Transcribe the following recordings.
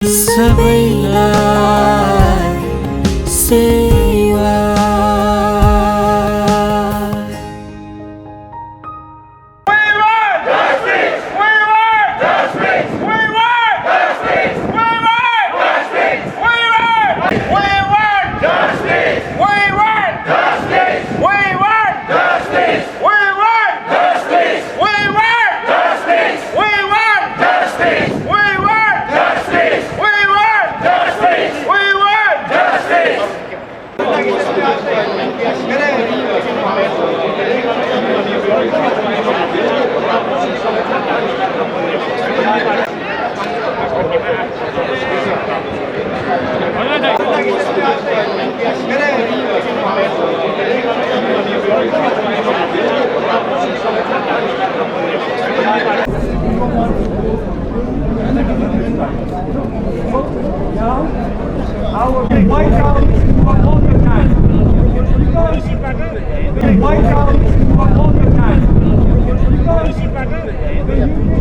सबैलाई सेवा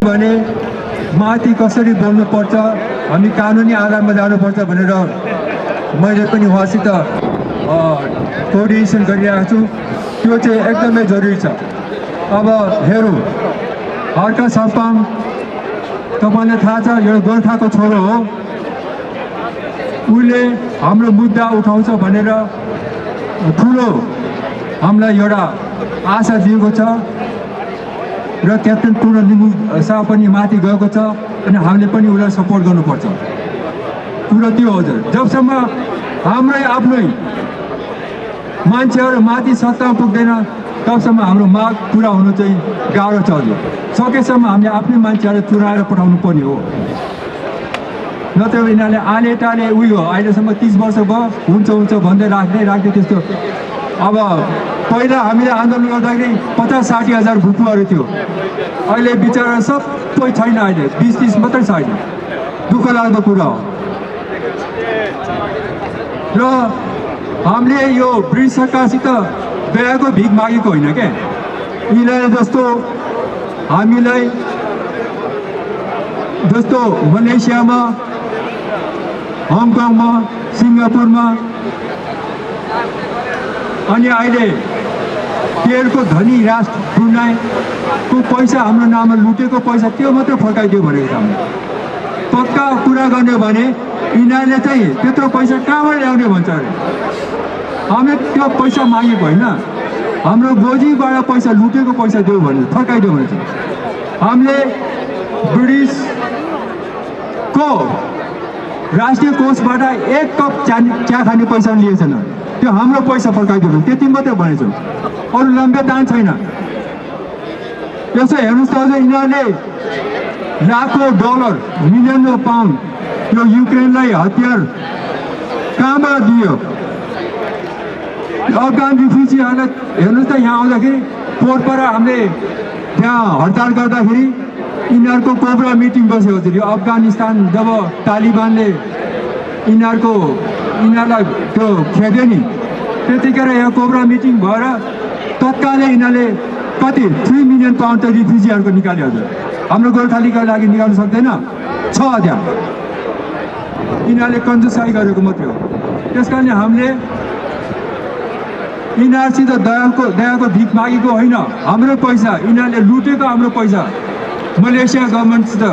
भने माथि कसरी बोल्नु पर्छ, हामी कानुनी आधारमा जानुपर्छ भनेर मैले पनि उहाँसित कोअर्डिनेसन गरिरहेको छु। त्यो चाहिँ एकदमै जरुरी छ। अब हेरौँ, हर्क साम्पाङ तपाईँलाई थाहा छ, यो गोर्खाको छोरो हो। उसले हाम्रो मुद्दा उठाउँछ भनेर ठुलो हामीलाई एउटा आशा दिएको छ र क्याप्टेन पूर्ण लिम्बू शाह पनि माथि गएको छ अनि हामीले पनि उसलाई सपोर्ट गर्नुपर्छ। कुरा त्यो हजुर, जबसम्म हाम्रै आफ्नै मान्छेहरू माथि सत्तामा पुग्दैन तबसम्म हाम्रो माग पुरा हुनु चाहिँ गाह्रो छ। हजुर, सकेसम्म हामीले आफ्नै मान्छेहरू चुराएर पठाउनु पर्ने हो, नत्र यिनीहरूले आले टाले उयो अहिलेसम्म 30 वर्ष भयो हुन्छ हुन्छ भन्दै राख्दै त्यस्तो। अब पहिला हामीले आन्दोलन गर्दाखेरि 50-60 हजार भुकुहरू थियो, अहिले बिचरा सबै छैन, अहिले 20-30 मात्रै छैन। दुःख लाग्दो कुरा हो। र हामीले यो ब्रिटिस सरकारसित दयाको भिख मागेको होइन क्या। यिनीहरूले जस्तो हामीलाई जस्तो मलेसियामा, हङकङमा, सिङ्गापुरमा अनि अहिले तेलको धनी राष्ट्र ब्रुनाईको पैसा हाम्रो नाममा लुटेको पैसा त्यो मात्रै फर्काइदियो भनेको छ। हामीले पक्का कुरा गर्ने भने यिनीहरूले चाहिँ त्यत्रो पैसा कहाँबाट ल्याउने भन्छ अरे। हामीले त्यो पैसा मागेको होइन, हाम्रो गोजीबाट पैसा लुटेको पैसा दियो भने फर्काइदियो भने चाहिँ हामीले ब्रिटिसको राष्ट्रिय कोषबाट 1 कप चिया खाने पैसा लिएछन्, त्यो हाम्रो पैसा फर्काइदियो भने त्यति मात्रै भनेछौँ, अरू लम्बे दान छैन। यसो हेर्नुहोस् त अझ यिनीहरूले लाखौँ डलर, मिलियनौँ पाउन्ड यो युक्रेनलाई हतियार कहाँबाट दियो। अफगान रिफ्युजीहरूलाई हेर्नुहोस् त, यहाँ आउँदाखेरि पोर्टबाट हामीले त्यहाँ हडताल गर्दाखेरि यिनीहरूको कोब्रा मिटिङ बसेको थियो। अफगानिस्तान जब तालिबानले यिनीहरूलाई त्यो खेद्यो नि, त्यतिखेर यहाँ कोब्रा मिटिङ भएर तत्कालै यिनीहरूले कति 3 मिलियन पाउन्ड त रिफ्युजीहरूको निकाल्यो। हजुर, हाम्रो गोर्खालीको लागि निकाल्नु सक्दैन, 6 हजार। यिनीहरूले कन्जुसाई गरेको मात्रै हो। त्यस कारणले हामीले यिनीहरूसित दयाको भिख मागेको होइन, हाम्रो पैसा यिनीहरूले लुटेको हाम्रो पैसा मलेसिया गभर्मेन्टसित,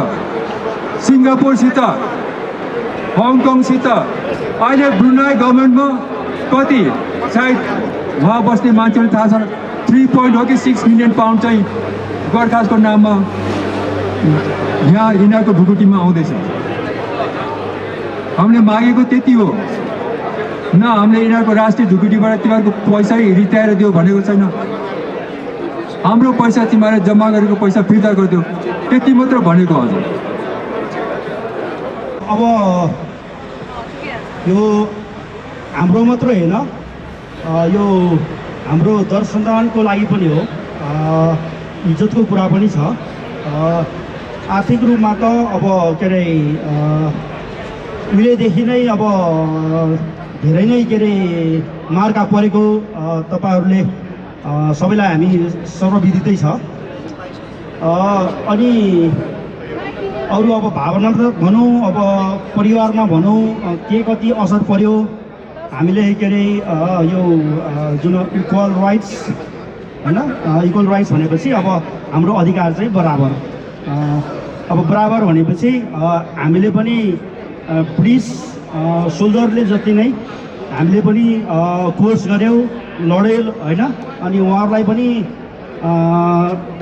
सिङ्गापुरसित, हङकङसित, अहिले ब्रुनाई गभर्मेन्टमा कति सायद उहाँ बस्ने मान्छेहरू थाहा छ 3.6 मिलियन पाउन्ड चाहिँ गोर्खासको नाममा यहाँ यिनीहरूको ढुकुटीमा आउँदैछ। हामीले मागेको त्यति हो, न हामीले यिनीहरूको राष्ट्रिय ढुकुटीबाट तिमीहरूको पैसा रित्याएर दियो भनेको छैन। हाम्रो पैसा तिमीहरूले जम्मा गरेको पैसा फिर्ता गरिदियो, त्यति मात्र भनेको। हजुर, अब यो हाम्रो मात्र होइन, यो हाम्रो दर्शनको लागि पनि हो, इज्जतको कुरा पनि छ। आर्थिक रूपमा त अब के अरे उहिलेदेखि नै अब धेरै नै के अरे मार्का परेको तपाईहरुले सबैलाई हामी सर्वविदितै छ। अनि अरू अब भावनात्मक भनौँ, अब परिवारमा भनौँ के कति असर पर्यो। हामीले के अरे यो जुन इक्वल राइट्स होइन, इक्वल राइट्स भनेपछि अब हाम्रो अधिकार चाहिँ बराबर। अब बराबर भनेपछि हामीले पनि ब्रिटिस सोल्जरले जति नै हामीले पनि कोर्स गऱ्यौँ, लड्यौँ होइन। अनि उहाँहरूलाई पनि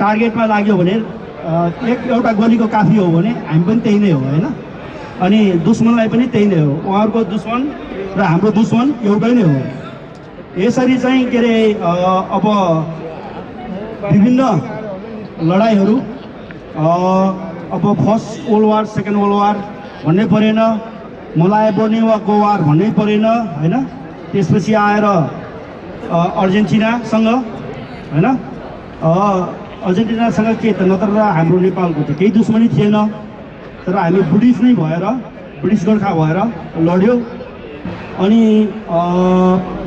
टार्गेटमा लाग्यो भने एउटा गोलीको काफी हो भने हामी पनि त्यही नै हो होइन। अनि दुश्मनलाई पनि त्यही नै हो, उहाँहरूको दुश्मन र हाम्रो दुश्मन एउटै नै हो। यसरी चाहिँ के अरे अब विभिन्न लडाइँहरू अब first world war, second world war भन्नै परेन, मलाई बोर्नेवाको वार भन्नै परेन होइन। त्यसपछि आएर अर्जेन्टिनासँग होइन, अर्जेन्टिनासँग के त नत्र हाम्रो नेपालको त केही दुश्मनी थिएन, तर हामी ब्रिटिस नै भएर, ब्रिटिस गोर्खा भएर लड्यौँ। अनि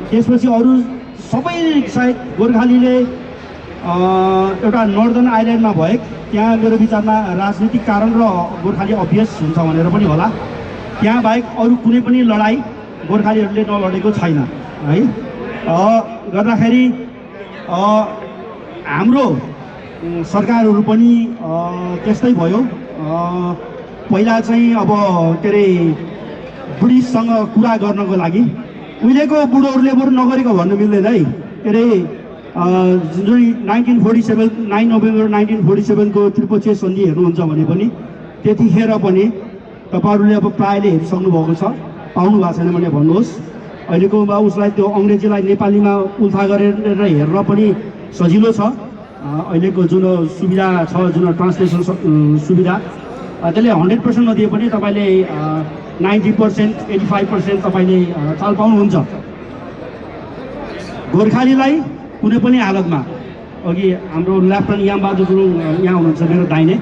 त्यसपछि अरू सबै सायद गोर्खालीले एउटा नर्दर्न आइल्यान्डमा भए त्यहाँ मेरो विचारमा राजनीतिक कारण र गोर्खाली अभ्यास हुन्छ भनेर पनि होला, त्यहाँ बाहेक अरू कुनै पनि लडाइँ गोर्खालीहरूले नलडेको छैन है। गर्दाखेरि हाम्रो सरकारहरू पनि त्यस्तै भयो। पहिला चाहिँ अब के अरे ब्रिटिससँग कुरा गर्नको लागि उहिलेको बुढोहरूले बरु नगरेको भन्नु मिल्दैन है। के अरे जुन 1947 9 नोभेम्बर 1947 को त्रिपक्षीय सन्धि हेर्नुहुन्छ भने पनि त्यतिखेर पनि तपाईँहरूले अब प्रायले हेरिसक्नु भएको छ, पाउनु भएको छैन भने भन्नुहोस्। अहिलेको उसलाई त्यो अङ्ग्रेजीलाई नेपालीमा उल्था गरेर हेर्न पनि सजिलो छ। अहिलेको जुन सुविधा छ, जुन ट्रान्सलेसन सुविधा, त्यसले 100% नदिए पनि तपाईँले 90%, 85% तपाईँले चाल पाउनुहुन्छ। गोर्खालीलाई कुनै पनि हालतमा, अघि हाम्रो लेफ्टेनेन्ट यामबहादुर गुरुङ यहाँ हुनुहुन्छ मेरो दाहिने,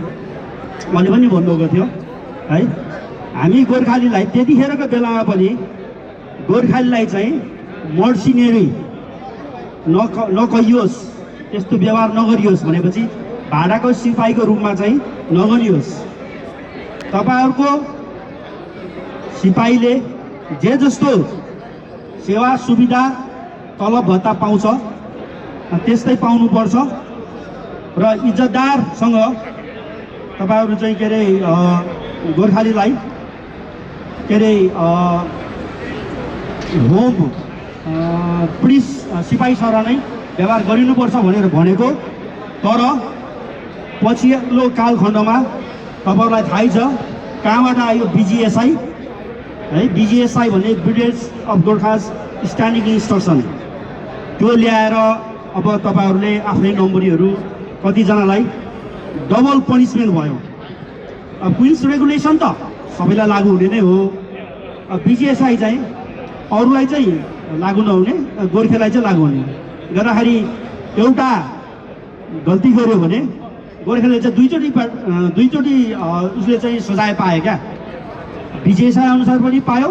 उहाँले पनि भन्नुभएको थियो है, हामी गोर्खालीलाई त्यतिखेरको बेलामा पनि गोर्खालीलाई चाहिँ मर्सिनेरी नकहियोस्, त्यस्तो व्यवहार नगरियोस् भनेपछि भाडाको सिपाहीको रूपमा चाहिँ नगरियोस्। तपाईँहरूको सिपाहीले जे जस्तो सेवा सुविधा तलब भत्ता पाउँछ त्यस्तै पाउनुपर्छ र इज्जतदारसँग तपाईँहरू चाहिँ के अरे गोर्खालीलाई के अरे होम पुलिस सिपाही सर नै व्यवहार गरिनुपर्छ भनेर भनेको। तर पछिल्लो कालखण्डमा तपाईँहरूलाई थाहै छ कहाँबाट आयो बिजिएसआई है। बिजिएसआई भने British of Gorkhas standing instruction, त्यो ल्याएर अब तपाईँहरूले आफ्नै नम्बरीहरू कतिजनालाई डबल पनिसमेन्ट भयो। अब क्विन्स रेगुलेसन त सबैलाई लागु हुने नै हो, बिजिएसआई चाहिँ अरूलाई चाहिँ लागु नहुने, गोर्खेलाई चाहिँ लागु हुने गर्दाखेरि एउटा गल्ती गर्यो भने गोर्खेले चाहिँ दुईचोटि उसले चाहिँ सजाय पाए क्या। बिजिएसआई अनुसार पनि पायो,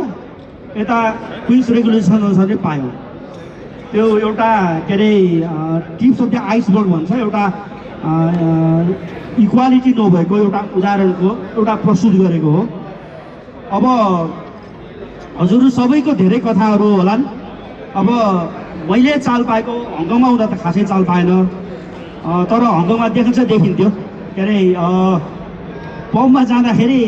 यता क्विन्स रेगुलेसन अनुसार पनि पायो। त्यो एउटा के अरे टिप्स अफ द आइसबर्ग भन्छ, एउटा इक्वालिटी नभएको एउटा उदाहरणको एउटा प्रस्तुत गरेको हो। अब हजुर सबैको धेरै कथाहरू होलान्। अब मैले चाल पाएको हङकङमा हुँदा त खासै चाल पाएन, तर हङकङमा देखिन्थ्यो के अरे पबमा जाँदाखेरि